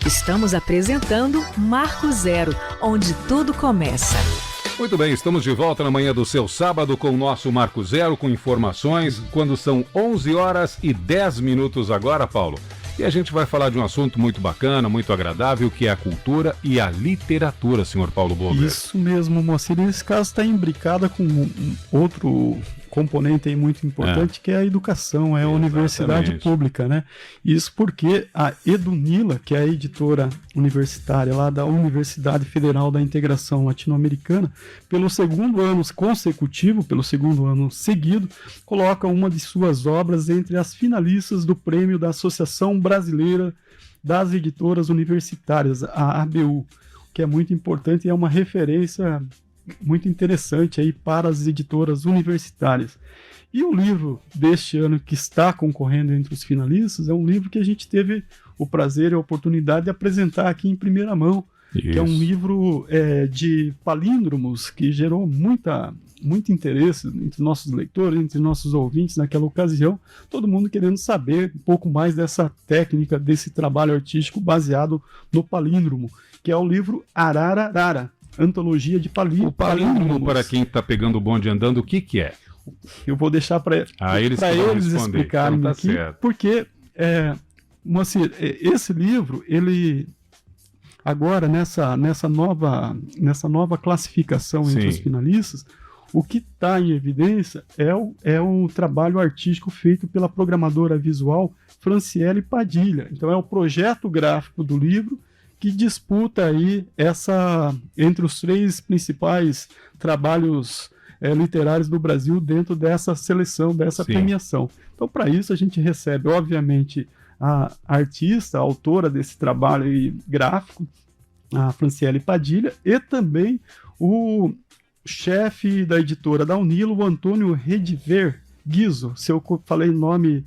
Estamos apresentando Marco Zero, onde tudo começa. Muito bem, estamos de volta na manhã do seu sábado com o nosso Marco Zero, com informações, quando são 11 horas e 10 minutos agora, Paulo. E a gente vai falar de um assunto muito bacana, muito agradável, que é a cultura e a literatura, senhor Paulo Boger. Isso mesmo, Moacir. Nesse caso está imbricada com outro componente aí muito importante, que é a educação, a universidade pública, né? Isso porque a Edunila, que é a editora universitária lá da Universidade Federal da Integração Latino-Americana, pelo segundo ano consecutivo, pelo segundo ano seguido, coloca uma de suas obras entre as finalistas do prêmio da Associação Brasileira das Editoras Universitárias, a ABU, que é muito importante e é uma referência muito interessante aí para as editoras universitárias. E o livro deste ano que está concorrendo entre os finalistas é um livro que a gente teve o prazer e a oportunidade de apresentar aqui em primeira mão, que é um livro de palíndromos que gerou muito interesse entre nossos leitores, entre nossos ouvintes naquela ocasião, todo mundo querendo saber um pouco mais dessa técnica, desse trabalho artístico baseado no palíndromo, que é o livro Arararara, Antologia de Palíndromos. O palíndromo, para quem está pegando o bonde andando, o que é? Eu vou deixar para eles explicarem então, aqui, certo. Porque Moacir, esse livro, ele agora nessa nova classificação entre os finalistas, o que está em evidência é o trabalho artístico feito pela programadora visual Franciele Padilha. Então é o projeto gráfico do livro que disputa aí entre os 3 principais trabalhos literários do Brasil dentro dessa seleção, dessa premiação. Então, para isso, a gente recebe, obviamente, a artista, a autora desse trabalho aí gráfico, a Franciele Padilha, e também o chefe da editora da Unila, o Antônio Rediver Guizzo. Se eu falei o nome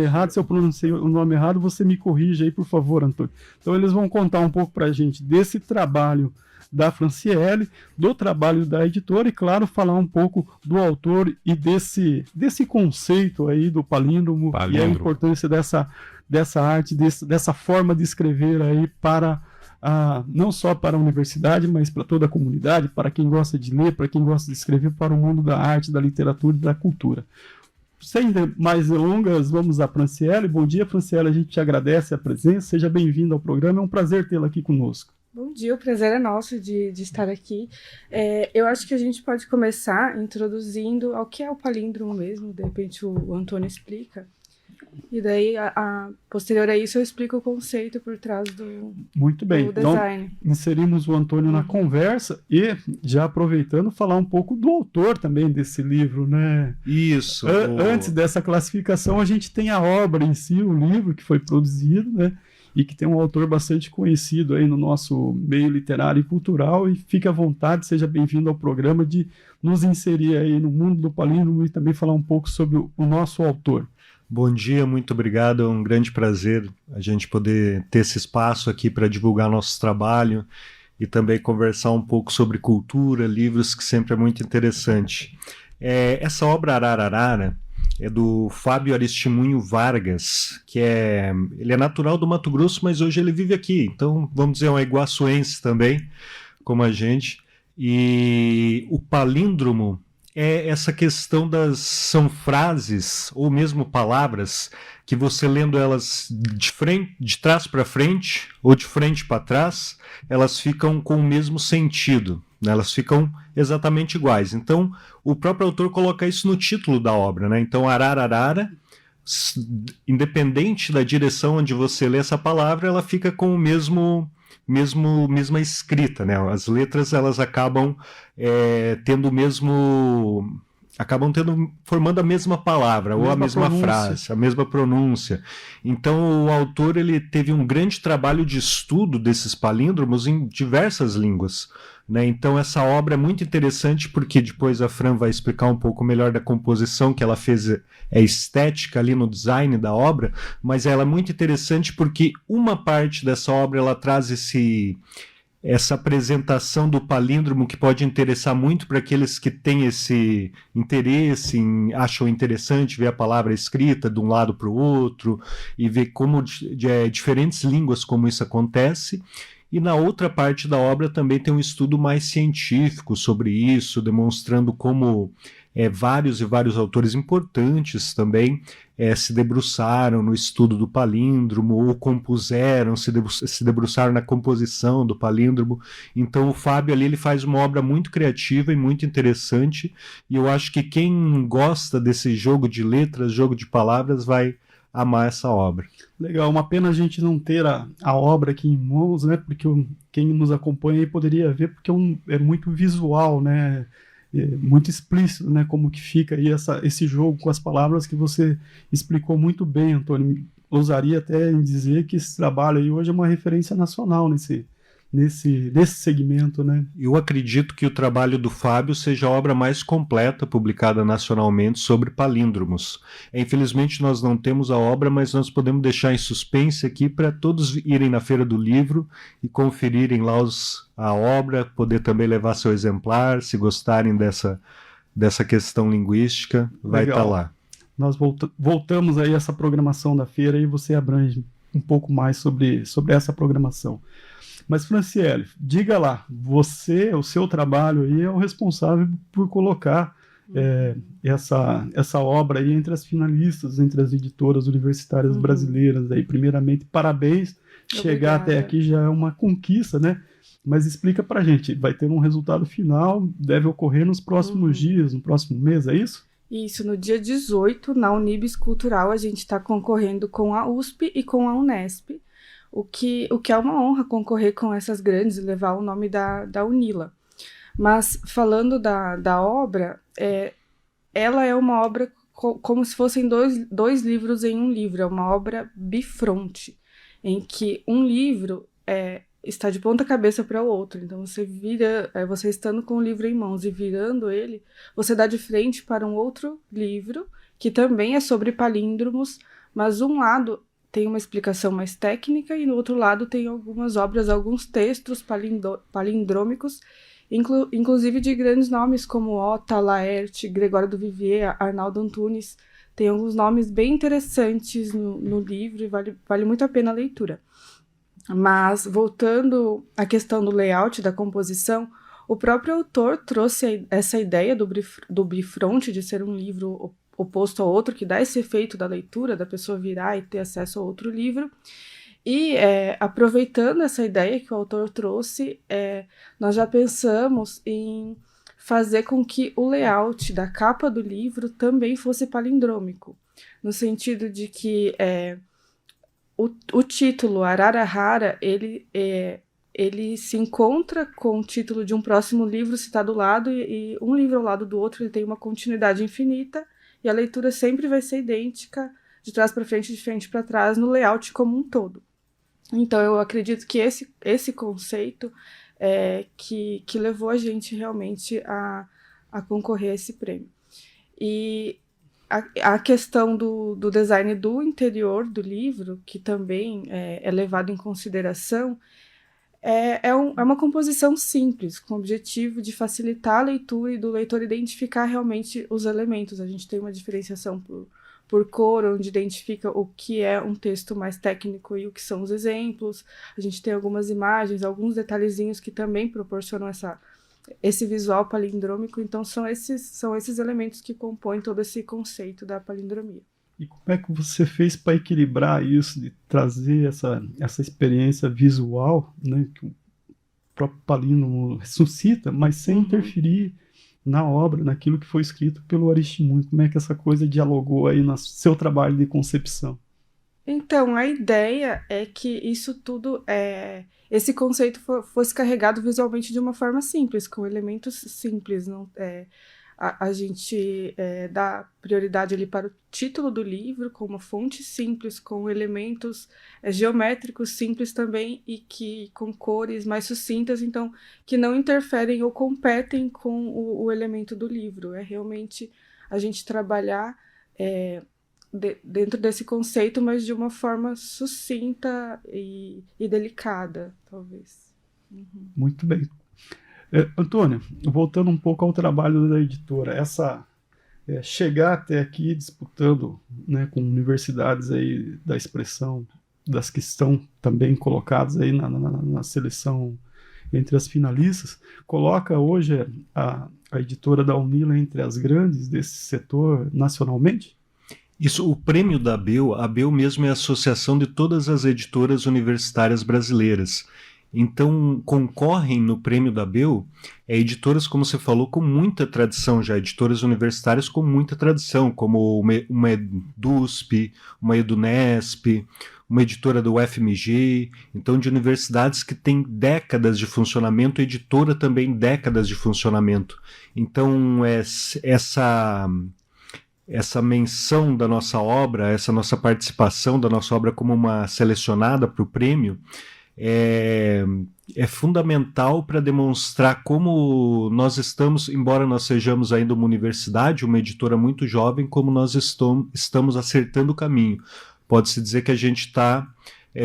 errado, se eu pronunciei o nome errado, você me corrige aí, por favor, Antônio. Então eles vão contar um pouco para a gente desse trabalho da Franciele, do trabalho da editora e, claro, falar um pouco do autor e desse conceito aí do palíndromo e a importância dessa arte, dessa forma de escrever aí para não só para a universidade, mas para toda a comunidade, para quem gosta de ler, para quem gosta de escrever, para o mundo da arte, da literatura e da cultura. Sem mais delongas, vamos à Franciele. Bom dia, Franciele, a gente te agradece a presença, seja bem-vinda ao programa, é um prazer tê-la aqui conosco. Bom dia, o prazer é nosso de estar aqui. Eu acho que a gente pode começar introduzindo ao que é o palíndromo mesmo, de repente o Antônio explica. E daí, posterior a isso, eu explico o conceito por trás do Muito bem, do design. Então, inserimos o Antônio na conversa e, já aproveitando, falar um pouco do autor também desse livro, né? Isso. Antes dessa classificação, a gente tem a obra em si, o livro que foi produzido, né? E que tem um autor bastante conhecido aí no nosso meio literário e cultural, e fique à vontade, seja bem-vindo ao programa, de nos inserir aí no mundo do palíndromo e também falar um pouco sobre o nosso autor. Bom dia, muito obrigado, é um grande prazer a gente poder ter esse espaço aqui para divulgar nosso trabalho e também conversar um pouco sobre cultura, livros, que sempre é muito interessante. Essa obra Arararara é do Fábio Aristimunho Vargas, ele é natural do Mato Grosso, mas hoje ele vive aqui, então vamos dizer, é um iguaçuense também, como a gente, e o palíndromo é essa questão são frases ou mesmo palavras que você lendo elas de trás para frente ou de frente para trás, elas ficam com o mesmo sentido, né? Elas ficam exatamente iguais. Então, o próprio autor coloca isso no título da obra, né? Então, Arararara, independente da direção onde você lê essa palavra, ela fica com o mesma escrita, né? As letras elas acabam formando a mesma palavra ou a mesma frase, a mesma pronúncia. Então o autor ele teve um grande trabalho de estudo desses palíndromos em diversas línguas, né? Então essa obra é muito interessante porque depois a Fran vai explicar um pouco melhor da composição que ela fez, estética ali no design da obra, mas ela é muito interessante porque uma parte dessa obra ela traz essa apresentação do palíndromo que pode interessar muito para aqueles que têm esse interesse, acham interessante ver a palavra escrita de um lado para o outro e ver como diferentes línguas como isso acontece. E na outra parte da obra também tem um estudo mais científico sobre isso, demonstrando como vários e vários autores importantes também se debruçaram no estudo do palíndromo, ou compuseram, se debruçaram na composição do palíndromo. Então o Fábio ali ele faz uma obra muito criativa e muito interessante, e eu acho que quem gosta desse jogo de letras, jogo de palavras, vai amar essa obra. Legal, uma pena a gente não ter a obra aqui em mãos, né? Porque quem nos acompanha aí poderia ver, porque é muito visual, né? Muito explícito, né? Como que fica aí esse jogo com as palavras que você explicou muito bem, Antônio. Ousaria até em dizer que esse trabalho aí hoje é uma referência nacional nesse segmento, né? Eu acredito que o trabalho do Fábio seja a obra mais completa publicada nacionalmente sobre palíndromos. Infelizmente nós não temos a obra, mas nós podemos deixar em suspense aqui para todos irem na Feira do Livro e conferirem lá a obra, poder também levar seu exemplar, se gostarem dessa questão linguística, vai estar lá. Nós voltamos aí a essa programação da feira e você abrange um pouco mais sobre essa programação. Mas, Franciele, diga lá, o seu trabalho aí é o responsável por colocar essa obra aí entre as finalistas, entre as editoras universitárias brasileiras. Aí, primeiramente, parabéns. Obrigada. Chegar até aqui já é uma conquista, né? Mas explica pra gente, vai ter um resultado final, deve ocorrer nos próximos dias, no próximo mês, é isso? Isso, no dia 18, na Unibis Cultural, a gente está concorrendo com a USP e com a Unesp, o que é uma honra concorrer com essas grandes e levar o nome da Unila. Mas, falando da obra, ela é uma obra como se fossem dois livros em um livro, é uma obra bifronte, em que um livro está de ponta cabeça para o outro. Então, você estando com o livro em mãos e virando ele, você dá de frente para um outro livro, que também é sobre palíndromos, mas um lado tem uma explicação mais técnica e no outro lado tem algumas obras, alguns textos palindrômicos, inclusive de grandes nomes como Ota, Laerte, Gregório do Vivier, Arnaldo Antunes. Tem alguns nomes bem interessantes no livro e vale muito a pena a leitura. Mas, voltando à questão do layout, da composição, o próprio autor trouxe essa ideia do bifronte, de ser um livro oposto ao outro, que dá esse efeito da leitura, da pessoa virar e ter acesso a outro livro. E, aproveitando essa ideia que o autor trouxe, nós já pensamos em fazer com que o layout da capa do livro também fosse palindrômico, no sentido de que o título Ararahara, ele se encontra com o título de um próximo livro, se está do lado, e um livro ao lado do outro, ele tem uma continuidade infinita, e a leitura sempre vai ser idêntica, de trás para frente, de frente para trás, no layout como um todo. Então, eu acredito que esse conceito que levou a gente realmente a concorrer a esse prêmio. E a questão do design do interior do livro, que também é levado em consideração, é uma composição simples, com o objetivo de facilitar a leitura e do leitor identificar realmente os elementos. A gente tem uma diferenciação por cor, onde identifica o que é um texto mais técnico e o que são os exemplos. A gente tem algumas imagens, alguns detalhezinhos que também proporcionam esse visual palindrômico. Então, são esses elementos que compõem todo esse conceito da palindromia. E como é que você fez para equilibrar isso, de trazer essa experiência visual, né, que o próprio palíndromo suscita, mas sem interferir na obra, naquilo que foi escrito pelo Aristimuño? Como é que essa coisa dialogou aí no seu trabalho de concepção? Então, a ideia é que isso tudo, esse conceito fosse carregado visualmente de uma forma simples, com elementos simples. Não, a gente dá prioridade ali para o título do livro, com uma fonte simples, com elementos geométricos simples também, e com cores mais sucintas, então, que não interferem ou competem com o elemento do livro. É realmente a gente trabalhar dentro desse conceito, mas de uma forma sucinta e delicada, talvez. Muito bem. Antônio, voltando um pouco ao trabalho da editora, chegar até aqui disputando, né, com universidades aí da expressão, das que estão também colocadas aí na seleção entre as finalistas, coloca hoje a editora da Unila entre as grandes desse setor nacionalmente? Isso, o prêmio da ABEL, a ABEL mesmo é a associação de todas as editoras universitárias brasileiras. Então, concorrem no prêmio da ABEL editoras, como você falou, com muita tradição já, editoras universitárias com muita tradição, como uma EDUSP, uma EDUNESP, uma editora do UFMG, então de universidades que têm décadas de funcionamento, editora também décadas de funcionamento. Então, essa menção da nossa obra, essa nossa participação da nossa obra como uma selecionada para o prêmio, é fundamental para demonstrar como nós estamos, embora nós sejamos ainda uma universidade, uma editora muito jovem, como nós estamos acertando o caminho. Pode-se dizer que a gente está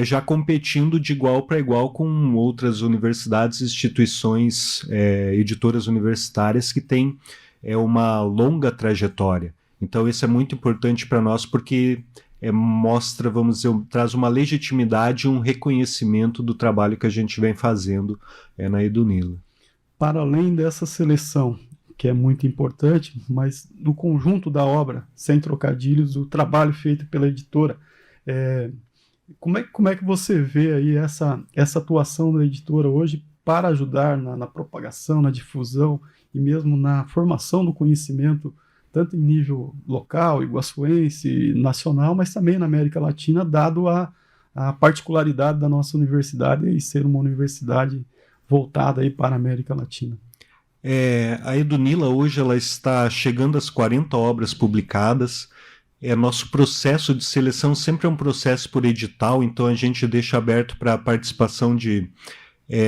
já competindo de igual para igual com outras universidades, instituições, editoras universitárias que têm uma longa trajetória. Então isso é muito importante para nós porque mostra, vamos dizer, traz uma legitimidade e um reconhecimento do trabalho que a gente vem fazendo na Edunila. Para além dessa seleção, que é muito importante, mas no conjunto da obra, sem trocadilhos, o trabalho feito pela editora, como é que você vê aí essa atuação da editora hoje para ajudar na propagação, na difusão e mesmo na formação do conhecimento, tanto em nível local, iguaçuense, nacional, mas também na América Latina, dado a particularidade da nossa universidade e ser uma universidade voltada aí para a América Latina? A Edunila hoje ela está chegando às 40 obras publicadas. Nosso processo de seleção sempre é um processo por edital, então a gente deixa aberto para a participação de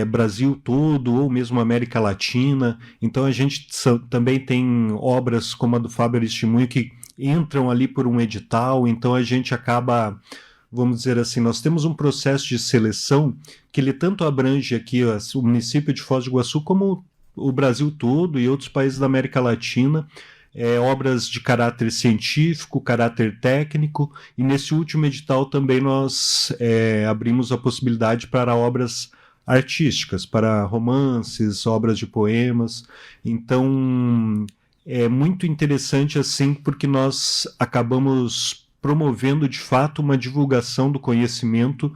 Brasil todo, ou mesmo América Latina. Então a gente também tem obras como a do Fábio Aristimunho que entram ali por um edital, então a gente acaba, vamos dizer assim, nós temos um processo de seleção que ele tanto abrange aqui o município de Foz do Iguaçu como o Brasil todo e outros países da América Latina, obras de caráter científico, caráter técnico, e nesse último edital também nós abrimos a possibilidade para obras artísticas, para romances, obras de poemas. Então é muito interessante assim, porque nós acabamos promovendo de fato uma divulgação do conhecimento,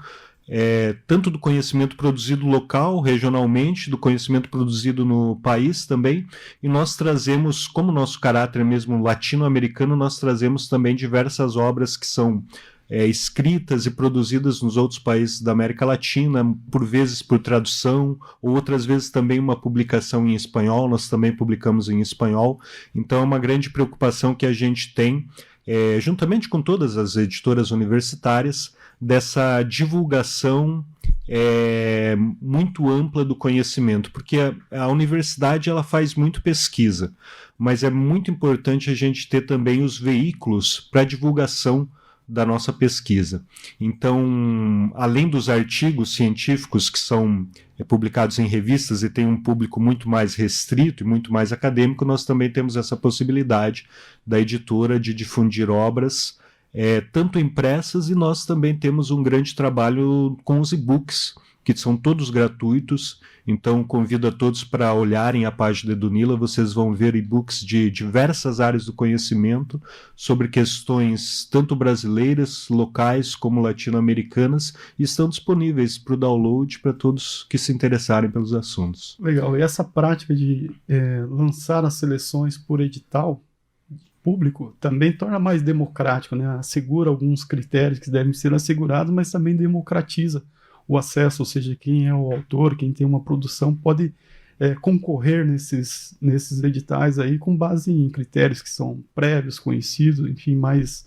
tanto do conhecimento produzido local, regionalmente, do conhecimento produzido no país também, e nós trazemos, como nosso caráter mesmo latino-americano, nós trazemos também diversas obras que são escritas e produzidas nos outros países da América Latina, por vezes por tradução, ou outras vezes também uma publicação em espanhol, nós também publicamos em espanhol. Então é uma grande preocupação que a gente tem, juntamente com todas as editoras universitárias, dessa divulgação muito ampla do conhecimento, porque a universidade ela faz muito pesquisa, mas é muito importante a gente ter também os veículos para divulgação da nossa pesquisa. Então, além dos artigos científicos que são publicados em revistas e tem um público muito mais restrito e muito mais acadêmico, nós também temos essa possibilidade da editora de difundir obras tanto impressas, e nós também temos um grande trabalho com os e-books, que são todos gratuitos. Então convido a todos para olharem a página da Edunila, vocês vão ver e-books de diversas áreas do conhecimento sobre questões tanto brasileiras, locais como latino-americanas, e estão disponíveis para o download para todos que se interessarem pelos assuntos. Legal, e essa prática de lançar as seleções por edital público também torna mais democrático, né? Assegura alguns critérios que devem ser assegurados, mas também democratiza o acesso, ou seja, quem é o autor, quem tem uma produção pode concorrer nesses editais aí com base em critérios que são prévios, conhecidos, enfim, mais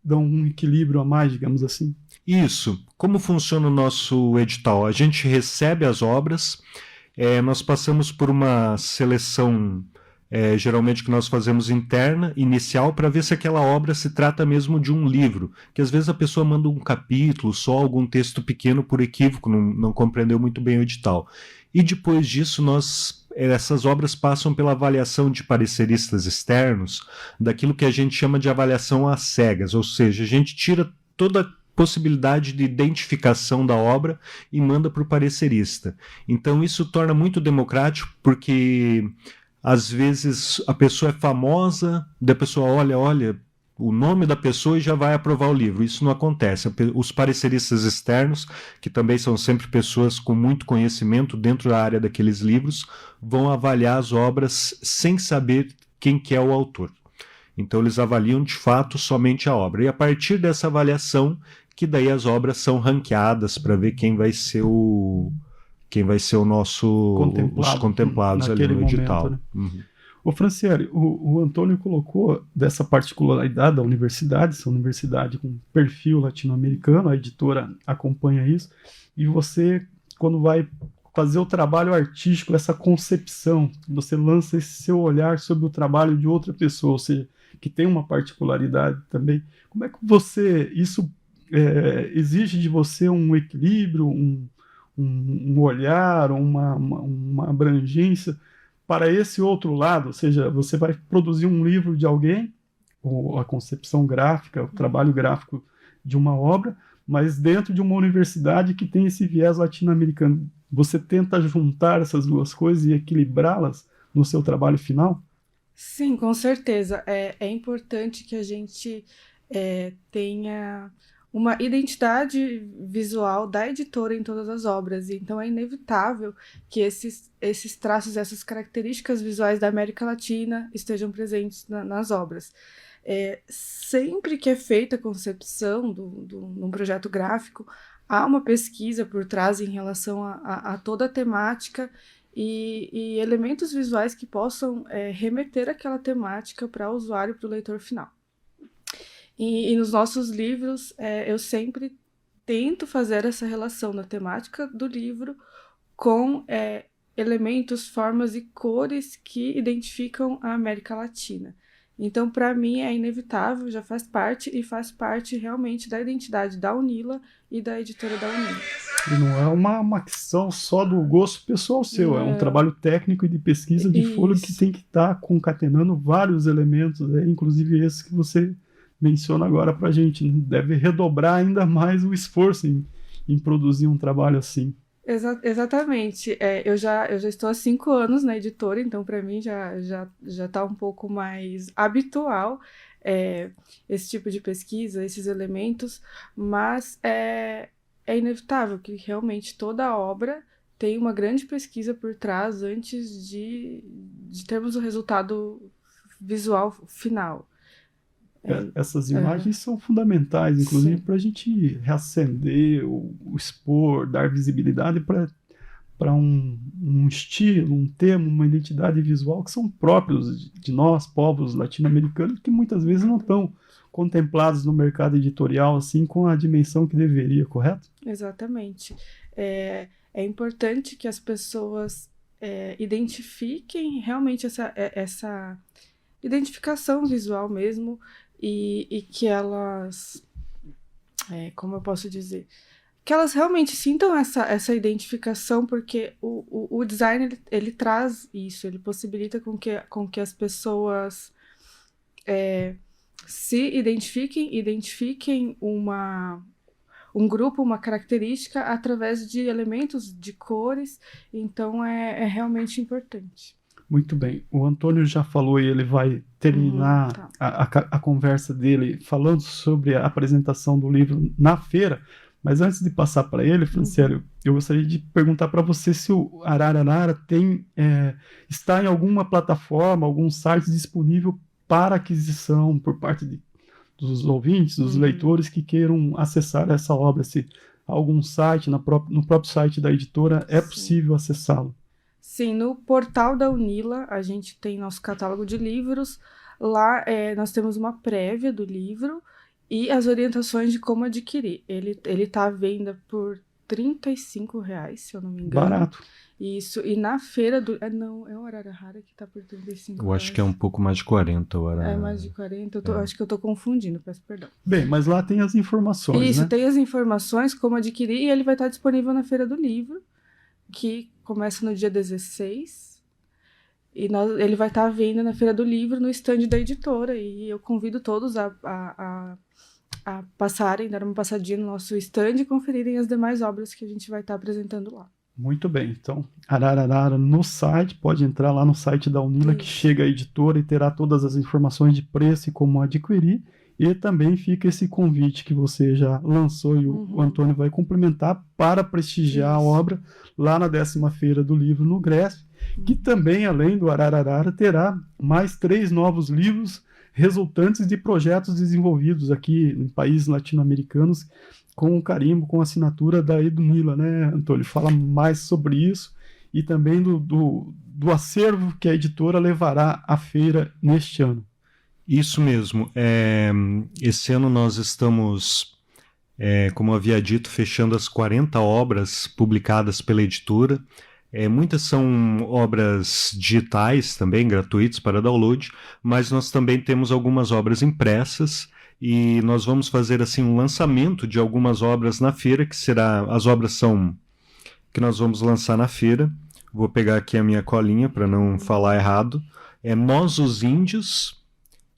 dão um equilíbrio a mais, digamos assim. Isso. Como funciona o nosso edital? A gente recebe as obras, nós passamos por uma seleção geralmente que nós fazemos interna, inicial, para ver se aquela obra se trata mesmo de um livro, que às vezes a pessoa manda um capítulo, só algum texto pequeno por equívoco, não compreendeu muito bem o edital. E depois disso, essas obras passam pela avaliação de pareceristas externos, daquilo que a gente chama de avaliação às cegas, ou seja, a gente tira toda a possibilidade de identificação da obra e manda para o parecerista. Então isso torna muito democrático, porque às vezes a pessoa é famosa, da pessoa olha o nome da pessoa e já vai aprovar o livro. Isso não acontece. Os pareceristas externos, que também são sempre pessoas com muito conhecimento dentro da área daqueles livros, vão avaliar as obras sem saber quem que é o autor. Então eles avaliam de fato somente a obra. E a partir dessa avaliação, que daí as obras são ranqueadas para ver quem vai ser o nosso os contemplados ali no edital. Né? Uhum. Ô Franciele, o Antônio colocou dessa particularidade da universidade, essa universidade com perfil latino-americano, a editora acompanha isso, e você, quando vai fazer o trabalho artístico, essa concepção, você lança esse seu olhar sobre o trabalho de outra pessoa, ou seja, que tem uma particularidade também. Como é que isso exige de você um equilíbrio, um olhar, uma abrangência para esse outro lado? Ou seja, você vai produzir um livro de alguém, ou a concepção gráfica, o trabalho gráfico de uma obra, mas dentro de uma universidade que tem esse viés latino-americano. Você tenta juntar essas duas coisas e equilibrá-las no seu trabalho final? Sim, com certeza. É importante que a gente tenha uma identidade visual da editora em todas as obras. Então é inevitável que esses traços, essas características visuais da América Latina estejam presentes nas obras. Sempre que é feita a concepção de um projeto gráfico, há uma pesquisa por trás em relação a toda a temática e elementos visuais que possam remeter aquela temática para o usuário, para o leitor final. E nos nossos livros, eu sempre tento fazer essa relação da temática do livro com elementos, formas e cores que identificam a América Latina. Então, para mim, é inevitável, já faz parte e faz parte realmente da identidade da Unila e da editora da Unila. E não é uma questão só do gosto pessoal seu, é um trabalho técnico e de pesquisa de fôlego que tem que estar concatenando vários elementos, inclusive esse que você menciona agora para a gente. Deve redobrar ainda mais o esforço em produzir um trabalho assim. Exatamente. Eu já estou há 5 anos na editora, então para mim já está um pouco mais habitual esse tipo de pesquisa, esses elementos, mas é inevitável que realmente toda obra tem uma grande pesquisa por trás antes de termos o resultado visual final. Essas imagens são fundamentais, inclusive, para a gente reacender, expor, dar visibilidade para um estilo, um tema, uma identidade visual que são próprios de nós, povos latino-americanos, que muitas vezes não estão contemplados no mercado editorial assim com a dimensão que deveria, correto? Exatamente. É importante que as pessoas identifiquem realmente essa identificação visual mesmo, e que elas, como eu posso dizer, que elas realmente sintam essa identificação, porque o design ele traz isso, ele possibilita com que as pessoas se identifiquem um grupo, uma característica através de elementos, de cores, então é realmente importante. Muito bem. O Antônio já falou e ele vai terminar a conversa dele falando sobre a apresentação do livro na feira, mas antes de passar para ele, Franciele, eu gostaria de perguntar para você se o Arararara está em alguma plataforma, algum site disponível para aquisição por parte dos ouvintes, dos leitores que queiram acessar essa obra, se algum site, no próprio site da editora, é possível acessá-lo. Sim, no portal da Unila a gente tem nosso catálogo de livros. Lá nós temos uma prévia do livro e as orientações de como adquirir. Ele está à venda por R$35, se eu não me engano. Barato. Isso, e na feira do... Não, é o Araraquara que tá por R$35. Eu acho que é um pouco mais de 40 o Araraquara. É mais de 40, acho que eu tô confundindo, peço perdão. Bem, mas lá tem as informações, Isso, né? tem as informações, como adquirir, e ele vai estar disponível na Feira do Livro, que começa no dia 16, e ele vai estar à venda na Feira do Livro, no stand da editora, e eu convido todos a passarem, dar uma passadinha no nosso stand e conferirem as demais obras que a gente vai estar apresentando lá. Muito bem, então, Arararara no site, pode entrar lá no site da Unila, que chega a editora e terá todas as informações de preço e como adquirir, e também fica esse convite que você já lançou e o Antônio vai complementar para prestigiar a obra lá na 10ª Feira do Livro no Grécia, que também, além do Arararara, terá mais 3 novos livros resultantes de projetos desenvolvidos aqui em países latino-americanos com o carimbo, com a assinatura da Edunila, né, Antônio? Fala mais sobre isso e também do acervo que a editora levará à feira neste ano. Isso mesmo. Esse ano nós estamos, como eu havia dito, fechando as 40 obras publicadas pela editora. Muitas são obras digitais também, gratuitas para download, mas nós também temos algumas obras impressas e nós vamos fazer assim um lançamento de algumas obras na feira, as obras são que nós vamos lançar na feira. Vou pegar aqui a minha colinha para não falar errado. Nós os Índios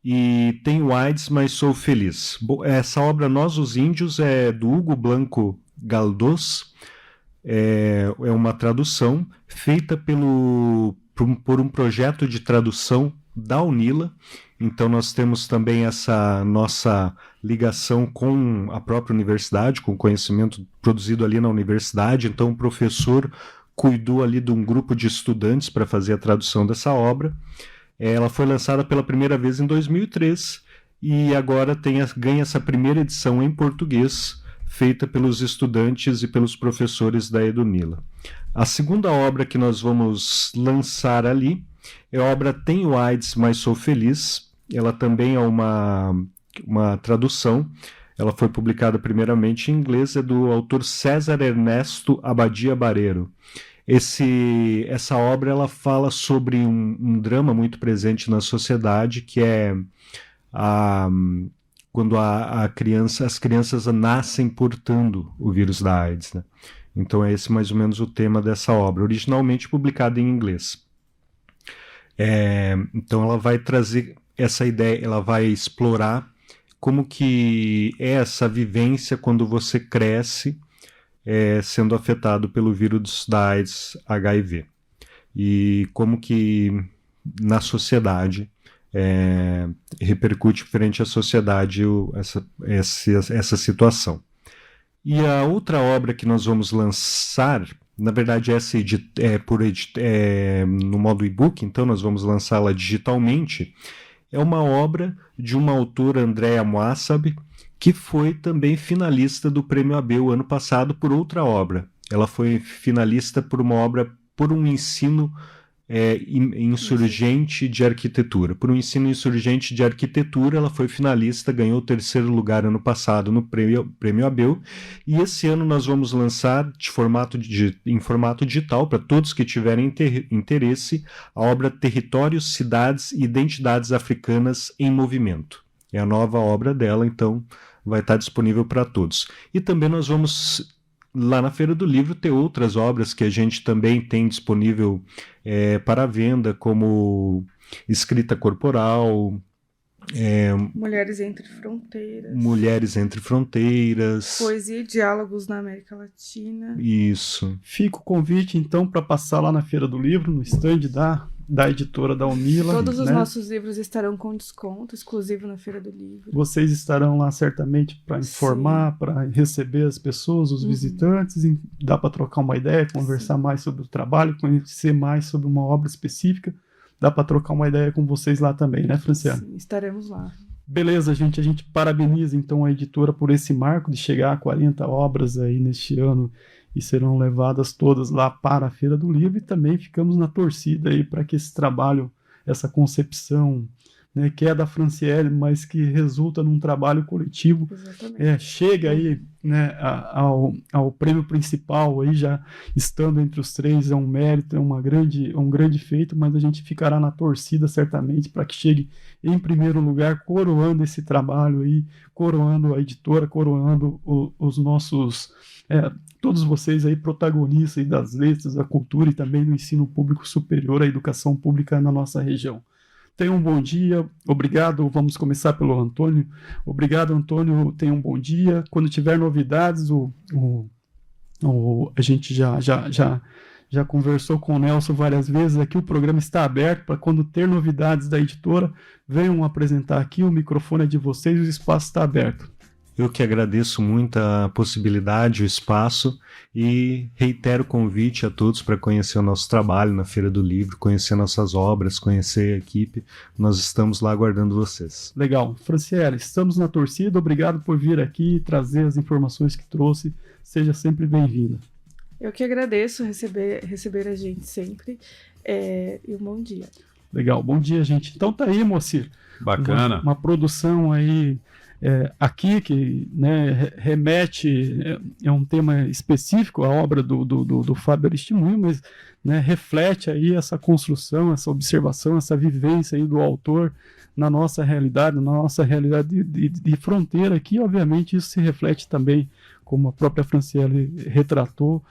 e Tenho AIDS, mas Sou Feliz. Essa obra Nós os Índios é do Hugo Blanco Galdós. É uma tradução feita por um projeto de tradução da Unila. Então nós temos também essa nossa ligação com a própria universidade, com o conhecimento produzido ali na universidade. Então o professor cuidou ali de um grupo de estudantes para fazer a tradução dessa obra. Ela foi lançada pela primeira vez em 2003 e agora ganha essa primeira edição em português, feita pelos estudantes e pelos professores da Edunila. A segunda obra que nós vamos lançar ali é a obra Tenho AIDS, mas Sou Feliz. Ela também é uma tradução. Ela foi publicada primeiramente em inglês, é do autor César Ernesto Abadia Barreiro. Essa obra ela fala sobre um drama muito presente na sociedade, que é quando as crianças nascem portando o vírus da AIDS, né? Então é esse mais ou menos o tema dessa obra, originalmente publicada em inglês. Então ela vai trazer essa ideia, ela vai explorar como que é essa vivência quando você cresce sendo afetado pelo vírus da AIDS HIV. E como que na sociedade repercute frente à sociedade essa situação. E a outra obra que nós vamos lançar, na verdade essa no modo e-book, então nós vamos lançá-la digitalmente, é uma obra de uma autora, Andréa Moassab, que foi também finalista do Prêmio Abel ano passado por outra obra. Ela foi finalista por uma obra por um ensino insurgente de arquitetura. Por um ensino insurgente de arquitetura, ela foi finalista, ganhou o 3º lugar ano passado no Prêmio Abel, e esse ano nós vamos lançar em formato digital, para todos que tiverem interesse, a obra Territórios, Cidades e Identidades Africanas em Movimento. É a nova obra dela, então vai estar disponível para todos. E também nós vamos, lá na Feira do Livro, ter outras obras que a gente também tem disponível para venda, como Escrita Corporal, Mulheres Entre Fronteiras. Mulheres Entre Fronteiras. Poesia e Diálogos na América Latina. Isso. Fica o convite, então, para passar lá na Feira do Livro, no stand da editora da Unila. Todos os nossos livros estarão com desconto exclusivo na Feira do Livro. Vocês estarão lá certamente para informar, para receber as pessoas, os visitantes, dá para trocar uma ideia, conversar mais sobre o trabalho, conhecer mais sobre uma obra específica. Dá para trocar uma ideia com vocês lá também, né, Franciana? Sim, estaremos lá. Beleza, gente. A gente parabeniza então a editora por esse marco de chegar a 40 obras aí neste ano e serão levadas todas lá para a Feira do Livro, e também ficamos na torcida aí para que esse trabalho, essa concepção né, que é da Franciele, mas que resulta num trabalho coletivo. Chega aí, né, ao prêmio principal, aí já estando entre os 3, é um mérito, é um grande feito, mas a gente ficará na torcida certamente para que chegue em primeiro lugar, coroando esse trabalho aí, coroando a editora, coroando os nossos, todos vocês aí protagonistas aí das letras, da cultura e também do ensino público superior, a educação pública na nossa região. Tenha um bom dia, obrigado, vamos começar pelo Antônio. Obrigado, Antônio, tenha um bom dia. Quando tiver novidades, a gente já conversou com o Nelson várias vezes, aqui o programa está aberto para quando ter novidades da editora, venham apresentar aqui, o microfone é de vocês, o espaço está aberto. Eu que agradeço muito a possibilidade, o espaço, e reitero o convite a todos para conhecer o nosso trabalho na Feira do Livro, conhecer nossas obras, conhecer a equipe. Nós estamos lá aguardando vocês. Legal. Franciele, estamos na torcida. Obrigado por vir aqui e trazer as informações que trouxe. Seja sempre bem-vinda. Eu que agradeço receber a gente sempre. E um bom dia. Legal. Bom dia, gente. Então tá aí, Moacir. Bacana. Uma produção aí... aqui que, né, remete, é um tema específico, a obra do Fábio Aristimuño, mas, né, reflete aí essa construção, essa observação, essa vivência aí do autor na nossa realidade de fronteira aqui. Obviamente isso se reflete também, como a própria Franciele retratou,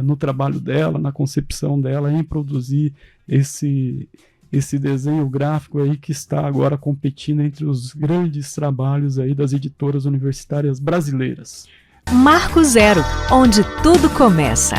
no trabalho dela, na concepção dela, em produzir esse desenho gráfico aí que está agora competindo entre os grandes trabalhos aí das editoras universitárias brasileiras. Marco Zero, onde tudo começa.